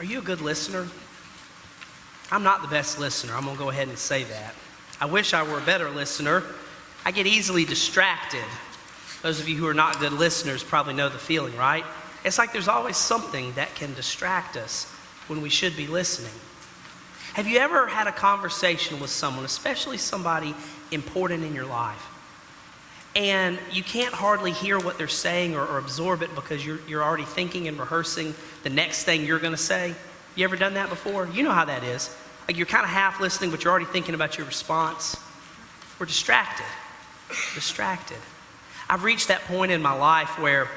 Are you a good listener? I'm not the best listener. I'm going to go ahead and say that. I wish I were a better listener. I get easily distracted. Those of you who are not good listeners probably know the feeling, right? It's like there's always something that can distract us when we should be listening. Have you ever had a conversation with someone, especially somebody important in your life, and you can't hardly hear what they're saying or absorb it because you're already thinking and rehearsing the next thing you're going to say? You ever done that before? You know how that is. Like you're kind of half listening, but you're already thinking about your response. We're distracted. I've reached that point in my life where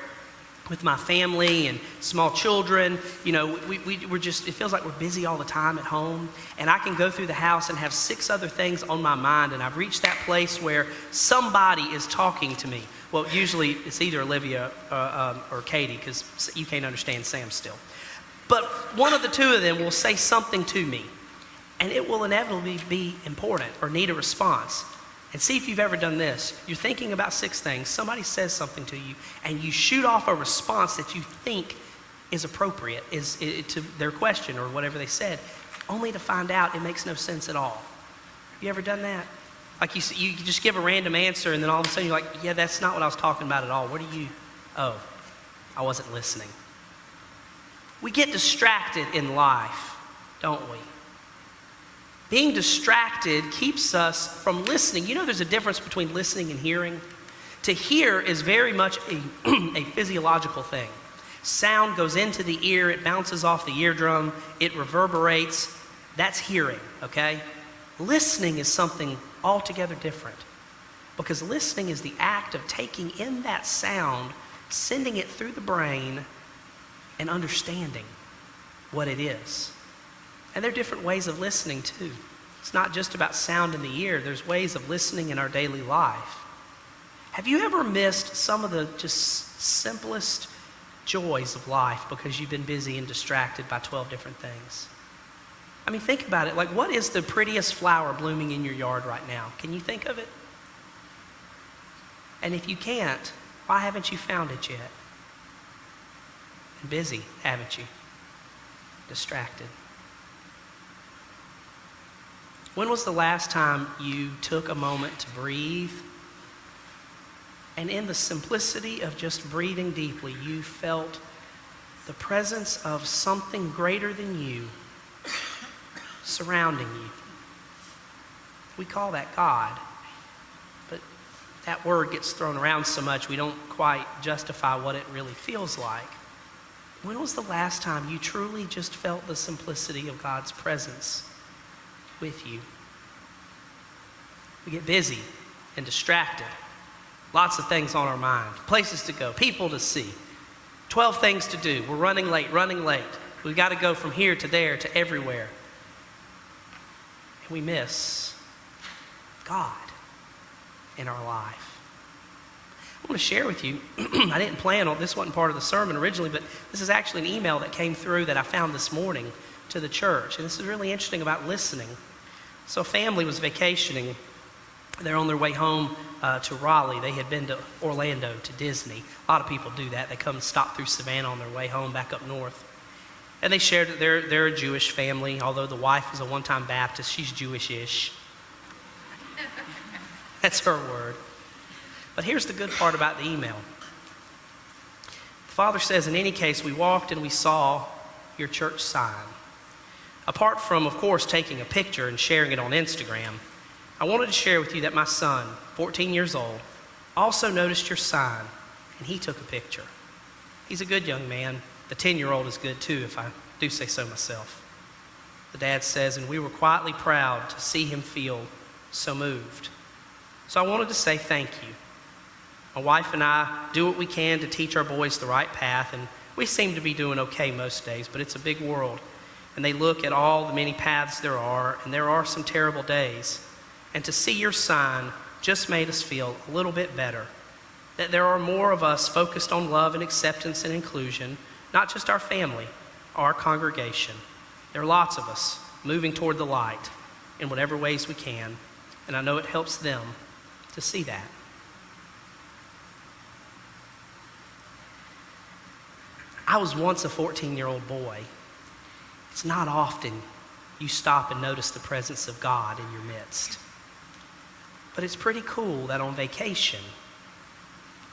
with my family and small children, we're just, it feels like we're busy all the time at home. And I can go through the house and have 6 other things on my mind. And I've reached that place where somebody is talking to me. Well, usually it's either Olivia or Katie, because you can't understand Sam still. But one of the two of them will say something to me, and it will inevitably be important or need a response. And see if you've ever done this. You're thinking about 6 things, somebody says something to you, and you shoot off a response that you think is appropriate to their question or whatever they said, only to find out it makes no sense at all. You ever done that? Like you just give a random answer, and then all of a sudden you're like, yeah, that's not what I was talking about at all. Oh, I wasn't listening. We get distracted in life, don't we? Being distracted keeps us from listening. You know there's a difference between listening and hearing. To hear is very much a physiological thing. Sound goes into the ear, it bounces off the eardrum, it reverberates. That's hearing, okay? Listening is something altogether different, because listening is the act of taking in that sound, sending it through the brain, and understanding what it is. And there are different ways of listening too. It's not just about sound in the ear. There's ways of listening in our daily life. Have you ever missed some of the just simplest joys of life because you've been busy and distracted by 12 different things? I mean, think about it. Like, what is the prettiest flower blooming in your yard right now? Can you think of it? And if you can't, why haven't you found it yet? Busy, haven't you? Distracted. When was the last time you took a moment to breathe, and in the simplicity of just breathing deeply, you felt the presence of something greater than you surrounding you? We call that God, but that word gets thrown around so much we don't quite justify what it really feels like. When was the last time you truly just felt the simplicity of God's presence with you? We get busy and distracted. Lots of things on our mind. Places to go, people to see. 12 things to do. We're running late. We've got to go from here to there to everywhere. And we miss God in our life. I want to share with you, I didn't plan on, this wasn't part of the sermon originally, but this is actually an email that came through that I found this morning to the church. And this is really interesting about listening. So a family was vacationing. They're on their way home to Raleigh. They had been to Orlando, to Disney. A lot of people do that. They come and stop through Savannah on their way home back up north. And they shared that they're a Jewish family, although the wife is a one-time Baptist. She's Jewish-ish. That's her word. But here's the good part about the email. The father says, in any case, we walked and we saw your church sign. Apart from, of course, taking a picture and sharing it on Instagram, I wanted to share with you that my son, 14 years old, also noticed your sign, and he took a picture. He's a good young man. The 10-year-old is good too, if I do say so myself. The dad says, and we were quietly proud to see him feel so moved. So I wanted to say thank you. My wife and I do what we can to teach our boys the right path, and we seem to be doing okay most days, but it's a big world. And they look at all the many paths there are, and there are some terrible days. And to see your sign just made us feel a little bit better, that there are more of us focused on love and acceptance and inclusion, not just our family, our congregation. There are lots of us moving toward the light in whatever ways we can, and I know it helps them to see that. I was once a 14-year-old boy, It's not often you stop and notice the presence of God in your midst. But it's pretty cool that on vacation,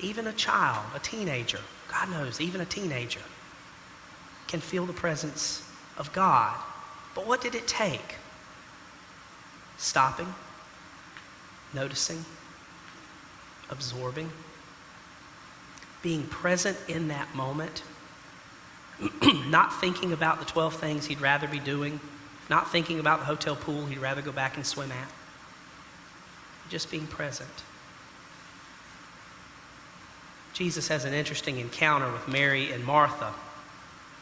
even a child, a teenager, God knows, even a teenager can feel the presence of God. But what did it take? Stopping, noticing, absorbing, being present in that moment, not thinking about the 12 things he'd rather be doing, not thinking about the hotel pool he'd rather go back and swim at, just being present. Jesus has an interesting encounter with Mary and Martha.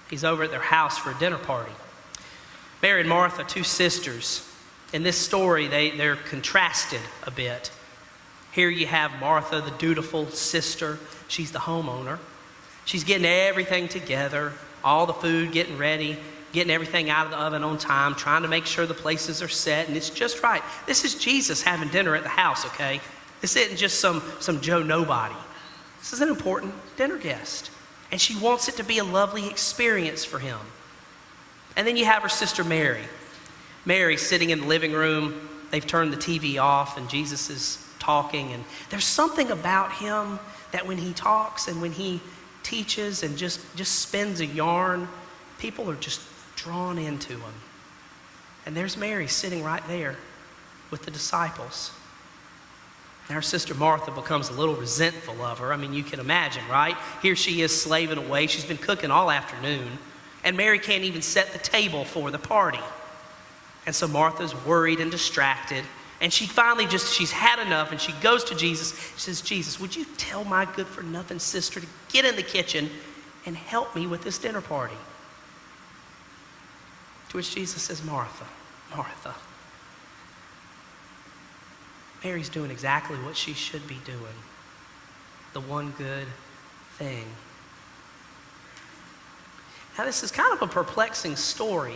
He's over at their house for a dinner party. Mary and Martha, two sisters. In this story, they're contrasted a bit. Here you have Martha, the dutiful sister. She's the homeowner. She's getting everything together, all the food getting ready, getting everything out of the oven on time, trying to make sure the places are set, and it's just right. This is Jesus having dinner at the house, okay? This isn't just some Joe Nobody. This is an important dinner guest. And she wants it to be a lovely experience for him. And then you have her sister Mary. Mary sitting in the living room. They've turned the TV off and Jesus is talking. And there's something about him that when he talks and when he teaches and just spins a yarn, people are just drawn into him. And there's Mary sitting right there with the disciples. And her sister Martha becomes a little resentful of her. I mean, you can imagine, right? Here she is slaving away. She's been cooking all afternoon. And Mary can't even set the table for the party. And so Martha's worried and distracted. And she finally she's had enough. And she goes to Jesus. She says, Jesus, would you tell my good-for-nothing sister to get in the kitchen and help me with this dinner party? To which Jesus says, Martha, Martha. Mary's doing exactly what she should be doing. The one good thing. Now, this is kind of a perplexing story.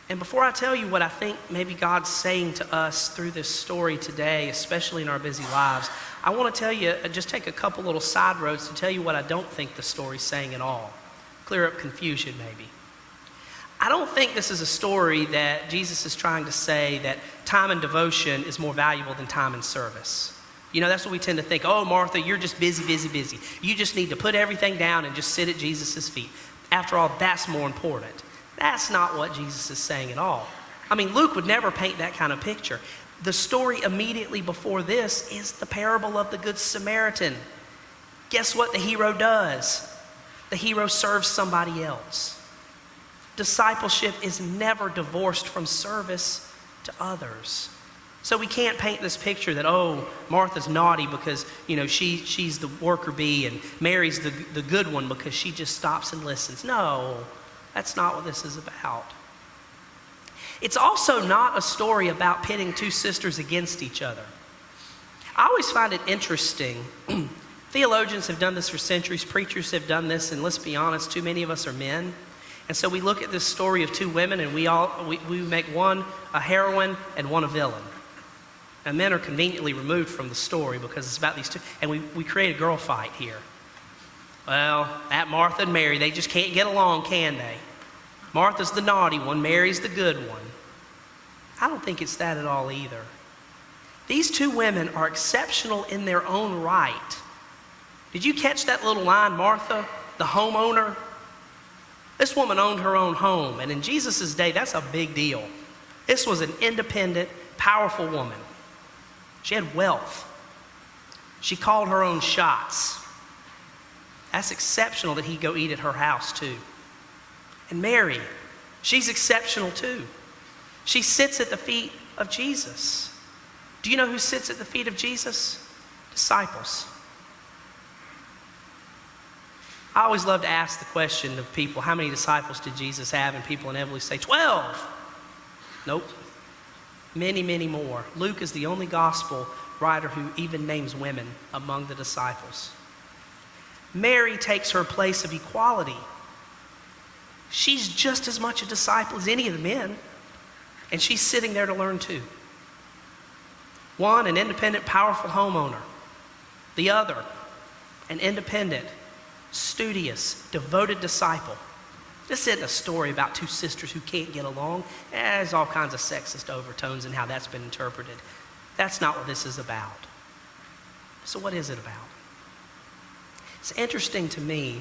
And before I tell you what I think maybe God's saying to us through this story today, especially in our busy lives, I want to tell you, just take a couple little side roads to tell you what I don't think the story's saying at all. Clear up confusion, maybe. I don't think this is a story that Jesus is trying to say that time and devotion is more valuable than time and service. You know, that's what we tend to think. Oh, Martha, you're just busy, busy, busy. You just need to put everything down and just sit at Jesus' feet. After all, that's more important. That's not what Jesus is saying at all. I mean, Luke would never paint that kind of picture. The story immediately before this is the parable of the Good Samaritan. Guess what the hero does? The hero serves somebody else. Discipleship is never divorced from service to others. So we can't paint this picture that, oh, Martha's naughty because, you know, she's the worker bee and Mary's the good one because she just stops and listens. No, that's not what this is about. It's also not a story about pitting two sisters against each other. I always find it interesting. Theologians have done this for centuries. Preachers have done this, and let's be honest, too many of us are men. And so we look at this story of two women and we make one a heroine and one a villain. And men are conveniently removed from the story because it's about these two. And we create a girl fight here. Well, that Martha and Mary, they just can't get along, can they? Martha's the naughty one, Mary's the good one. I don't think it's that at all either. These two women are exceptional in their own right. Did you catch that little line, Martha, the homeowner? This woman owned her own home, and in Jesus' day, that's a big deal. This was an independent, powerful woman. She had wealth. She called her own shots. That's exceptional that he'd go eat at her house too. And Mary, she's exceptional too. She sits at the feet of Jesus. Do you know who sits at the feet of Jesus? Disciples. I always love to ask the question of people, how many disciples did Jesus have? And people inevitably say, 12. Nope. Many, many more. Luke is the only gospel writer who even names women among the disciples. Mary takes her place of equality. She's just as much a disciple as any of the men, and she's sitting there to learn too. One, an independent, powerful homeowner. The other, an independent, studious, devoted disciple. This isn't a story about two sisters who can't get along. There's all kinds of sexist overtones in how that's been interpreted. That's not what this is about. So what is it about? It's interesting to me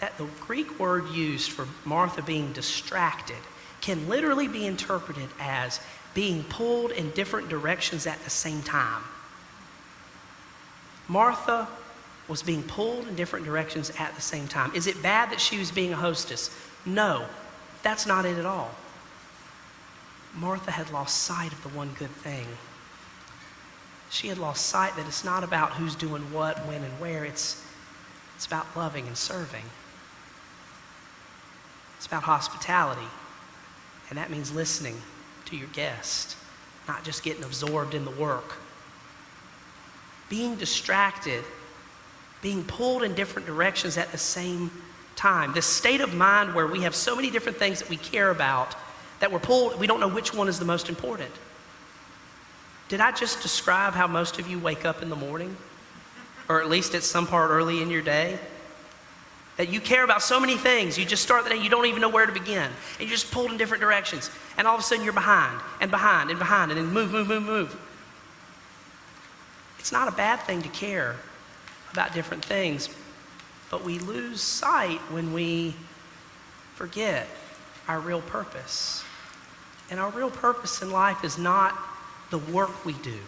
that the Greek word used for Martha being distracted can literally be interpreted as being pulled in different directions at the same time. Martha was being pulled in different directions at the same time. Is it bad that she was being a hostess? No, that's not it at all. Martha had lost sight of the one good thing. She had lost sight that it's not about who's doing what, when, and where. It's about loving and serving. It's about hospitality. And that means listening to your guest, not just getting absorbed in the work. Being distracted, being pulled in different directions at the same time. This state of mind where we have so many different things that we care about that we're pulled, we don't know which one is the most important. Did I just describe how most of you wake up in the morning? Or at least at some part early in your day? That you care about so many things, you just start the day, you don't even know where to begin. And you're just pulled in different directions. And all of a sudden you're behind, and behind, and behind, and then move. It's not a bad thing to care about different things, but we lose sight when we forget our real purpose. And our real purpose in life is not the work we do,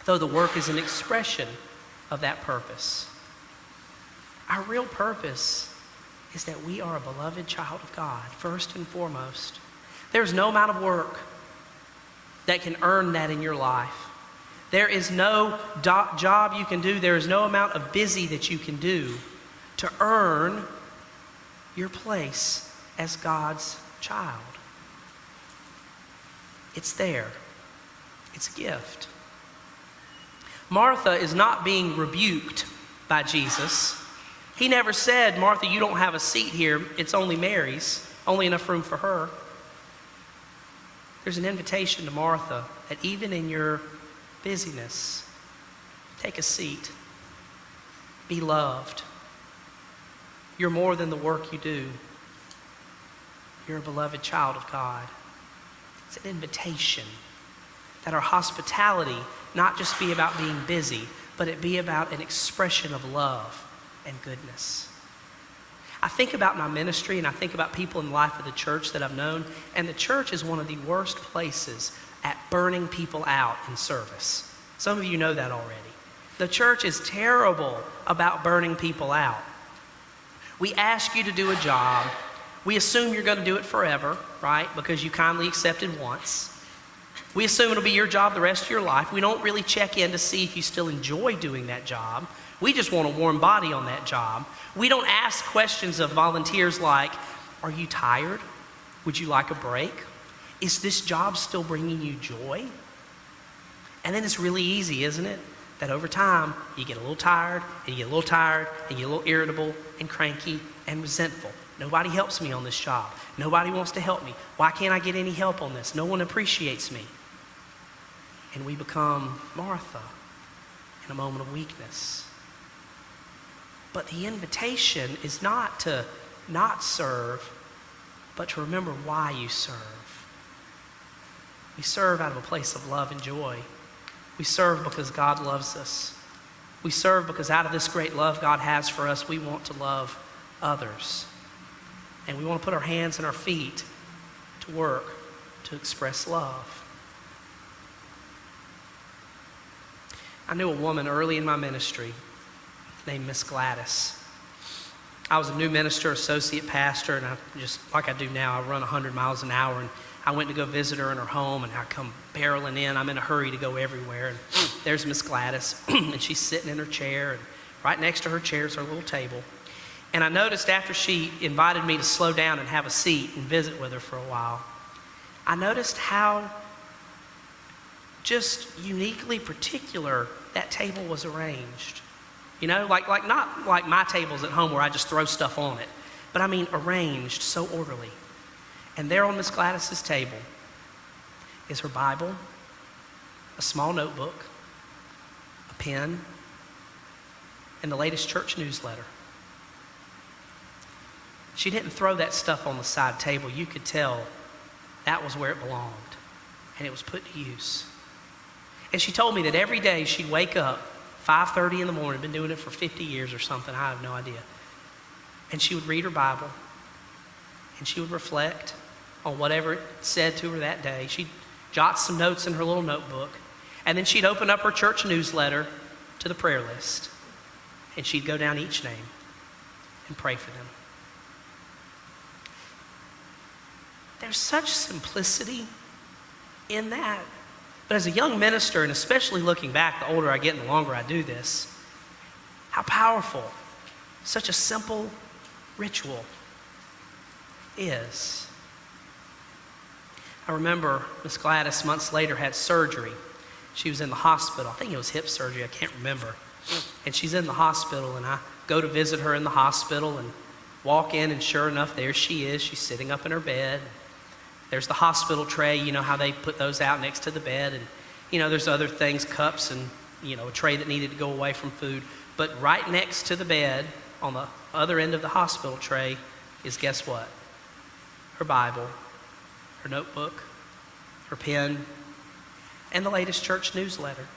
though the work is an expression of that purpose. Our real purpose is that we are a beloved child of God, first and foremost. There's no amount of work that can earn that in your life. There is no job you can do, there is no amount of busy that you can do to earn your place as God's child. It's there. It's a gift. Martha is not being rebuked by Jesus. He never said, Martha, you don't have a seat here. It's only Mary's, only enough room for her. There's an invitation to Martha that even in your busyness, take a seat. Be loved. You're more than the work you do. You're a beloved child of God. It's an invitation that our hospitality not just be about being busy, but it be about an expression of love and goodness. I think about my ministry and I think about people in the life of the church that I've known, and the church is one of the worst places at burning people out in service. Some of you know that already. The church is terrible about burning people out. We ask you to do a job. We assume you're going to do it forever, right? Because you kindly accepted once. We assume it'll be your job the rest of your life. We don't really check in to see if you still enjoy doing that job. We just want a warm body on that job. We don't ask questions of volunteers like, are you tired? Would you like a break? Is this job still bringing you joy? And then it's really easy, isn't it? That over time, you get a little tired, and you get a little tired, and you get a little irritable, and cranky, and resentful. Nobody helps me on this job. Nobody wants to help me. Why can't I get any help on this? No one appreciates me. And we become Martha in a moment of weakness. But the invitation is not to not serve, but to remember why you serve. We serve out of a place of love and joy. We serve because God loves us. We serve because out of this great love God has for us, we want to love others. And we want to put our hands and our feet to work to express love. I knew a woman early in my ministry named Miss Gladys. I was a new minister, associate pastor, and I just, like I do now, I run 100 miles an hour, and I went to go visit her in her home, and I come barreling in. I'm in a hurry to go everywhere, and there's Miss Gladys, and she's sitting in her chair, and right next to her chair is her little table. And I noticed after she invited me to slow down and have a seat and visit with her for a while, I noticed how just uniquely particular that table was arranged. You know, like not like my tables at home where I just throw stuff on it, but I mean arranged so orderly. And there on Miss Gladys's table is her Bible, a small notebook, a pen, and the latest church newsletter. She didn't throw that stuff on the side table. You could tell that was where it belonged, and it was put to use. And she told me that every day she'd wake up 5:30 in the morning, been doing it for 50 years or something, I have no idea. And she would read her Bible, and she would reflect on whatever it said to her that day. She'd jot some notes in her little notebook, and then she'd open up her church newsletter to the prayer list, and she'd go down each name and pray for them. There's such simplicity in that. But as a young minister, and especially looking back, the older I get and the longer I do this, how powerful such a simple ritual is. I remember Miss Gladys months later had surgery. She was in the hospital. I think it was hip surgery. I can't remember. And she's in the hospital, and I go to visit her in the hospital and walk in, and sure enough, there she is. She's sitting up in her bed. There's the hospital tray. You know how they put those out next to the bed. And, there's other things, cups and, a tray that needed to go away from food. But right next to the bed, on the other end of the hospital tray, is guess what? Her Bible, her notebook, her pen, and the latest church newsletter.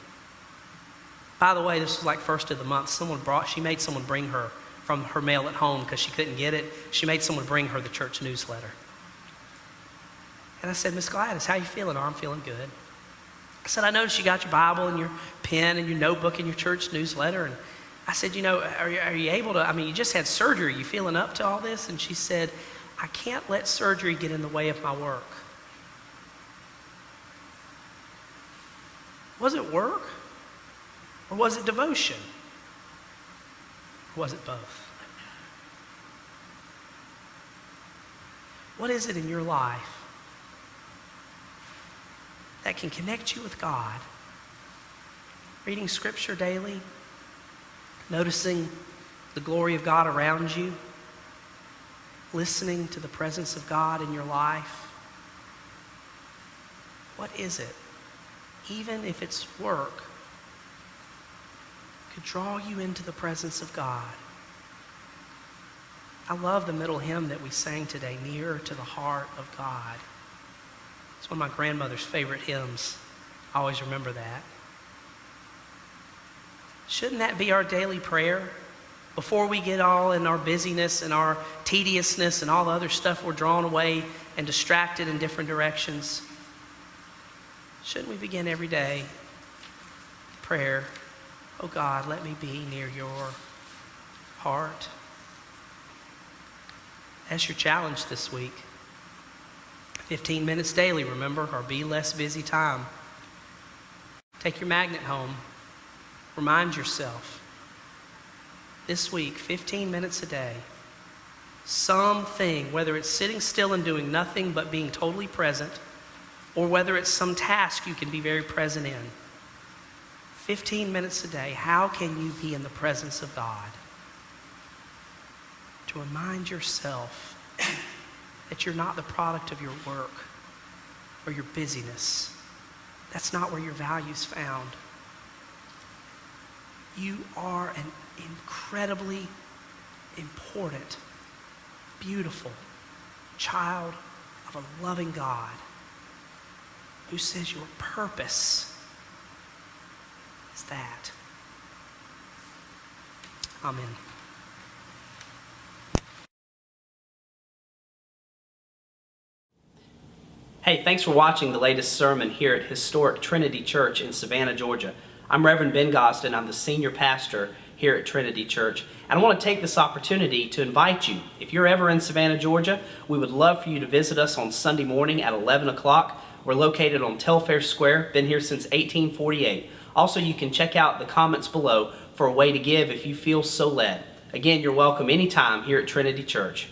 By the way, this was like first of the month. She made someone bring her from her mail at home because she couldn't get it. She made someone bring her the church newsletter. And I said, Miss Gladys, how you feeling? Oh, I'm feeling good. I said, I noticed you got your Bible and your pen and your notebook and your church newsletter. And I said, are you able to, you just had surgery. Are you feeling up to all this? And she said, I can't let surgery get in the way of my work. Was it work? Or was it devotion? Or was it both? What is it in your life that can connect you with God? Reading Scripture daily, noticing the glory of God around you, listening to the presence of God in your life. What is it, even if it's work, could draw you into the presence of God? I love the middle hymn that we sang today, Nearer to the Heart of God. It's one of my grandmother's favorite hymns. I always remember that. Shouldn't that be our daily prayer? Before we get all in our busyness and our tediousness and all the other stuff, we're drawn away and distracted in different directions. Shouldn't we begin every day prayer? Oh God, let me be near your heart. That's your challenge this week. 15 minutes daily, remember, or be less busy time. Take your magnet home. Remind yourself. This week, 15 minutes a day. Something, whether it's sitting still and doing nothing but being totally present, or whether it's some task you can be very present in. 15 minutes a day, how can you be in the presence of God? To remind yourself that you're not the product of your work or your busyness. That's not where your value's found. You are an incredibly important, beautiful child of a loving God who says your purpose is that. Amen. Hey, thanks for watching the latest sermon here at historic Trinity Church in Savannah, Georgia. I'm Reverend Ben Gosden. I'm the senior pastor here at Trinity Church. And I want to take this opportunity to invite you. If you're ever in Savannah, Georgia, we would love for you to visit us on Sunday morning at 11 o'clock. We're located on Telfair Square, been here since 1848. Also, you can check out the comments below for a way to give if you feel so led. Again, you're welcome anytime here at Trinity Church.